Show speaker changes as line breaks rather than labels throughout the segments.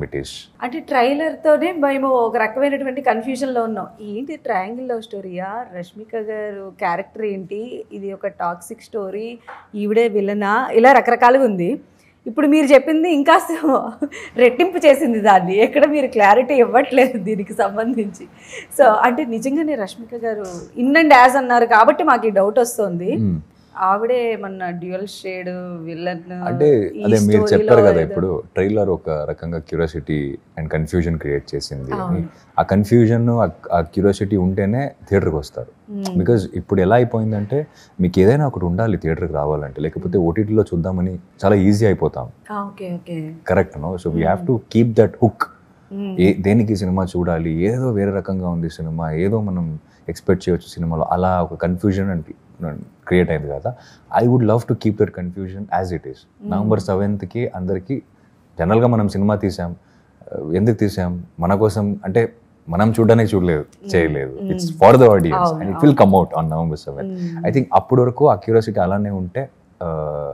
It is.
అంటే ట్రైలర్తోనే మేము ఒక రకమైనటువంటి కన్ఫ్యూజన్లో ఉన్నాం. ఏంటి ట్రయాంగిల్ లవ్ స్టోరీయా, రష్మిక గారు క్యారెక్టర్ ఏంటి, ఇది ఒక టాక్సిక్ స్టోరీ, ఈవిడే విలనా, ఇలా రకరకాలుగా ఉంది. ఇప్పుడు మీరు చెప్పింది ఇంకా రెట్టింపు చేసింది దాన్ని. ఎక్కడ మీరు క్లారిటీ ఇవ్వట్లేదు దీనికి సంబంధించి. సో అంటే నిజంగానే రష్మిక గారు ఇన్ అండ్ యాజ్ అన్నారు కాబట్టి మాకు ఈ డౌట్ వస్తుంది. ఆవిడే మన డ్యూయల్ షేడ్ విలన్
అంటే అదే మీరు చెప్పారు కదా, ఇప్పుడు ట్రైలర్ ఒక రకంగా క్యూరియాసిటీ అండ్ కన్ఫ్యూజన్ క్రియేట్ చేసింది. ఆ కన్ఫ్యూజన్ ఆ క్యూరియాసిటీ ఉంటేనే థియేటర్కి వస్తారు. బికాజ్ ఇప్పుడు ఎలా అయిపోయిందంటే మీకు ఏదైనా ఒకటి ఉండాలి థియేటర్కి రావాలంటే, లేకపోతే ఓటీటీలో చూద్దామని చాలా ఈజీ అయిపోతాం. Correct no? So we have to keep that hook. దేనికి సినిమా చూడాలి, ఏదో వేరే రకంగా ఉంది సినిమా, ఏదో మనం ఎక్స్పెక్ట్ చేయవచ్చు సినిమాలో, అలా ఒక కన్ఫ్యూజన్ అంటే క్రియేట్ అయింది కదా. I would love to keep that confusion as it is. November 7th అందరికీ జనరల్గా మనం సినిమా తీసాం, ఎందుకు తీసాం, మన కోసం అంటే మనం చూడడానికి చేయలేదు. It's for the audience and it will come out on November 7th. I think అప్పటి వరకు ఆ క్యూరియాసిటీ అలానే ఉంటే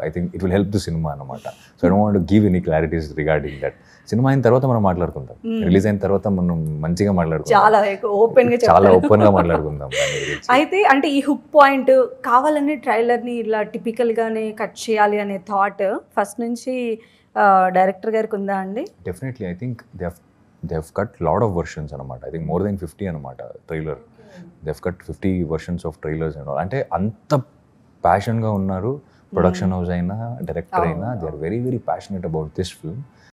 I think it will help the cinema అనమాట. So I don't want to give any clarities regarding that. Cinema అయిన తర్వాత మనం మాట్లాడుకుందాం, రిలీజ్ అయిన తర్వాత మనం మంచిగా మాట్లాడుకుందాం, చాలా ఓపెన్ గా మాట్లాడుకుందాం.
అయితే అంటే ఈ హుక్ పాయింట్ కావాలని ట్రైలర్ని ఇలా టిపికల్గానే కట్ చేయాలి అనే థాట్ ఫస్ట్ నుంచి డైరెక్టర్ గారికి ఉందా అండి?
Definitely. I think they have cut lot of versions అనమాట. ఐ థింక్ మోర్ దెన్ 50 అనమాట trailer. They have cut 50 versions of trailers and all. అంటే అంత ప్యాషన్గా ఉన్నారు. ప్రొడక్షన్ హౌస్ అయినా, డైరెక్టర్ అయినా, they are very very passionate about this film.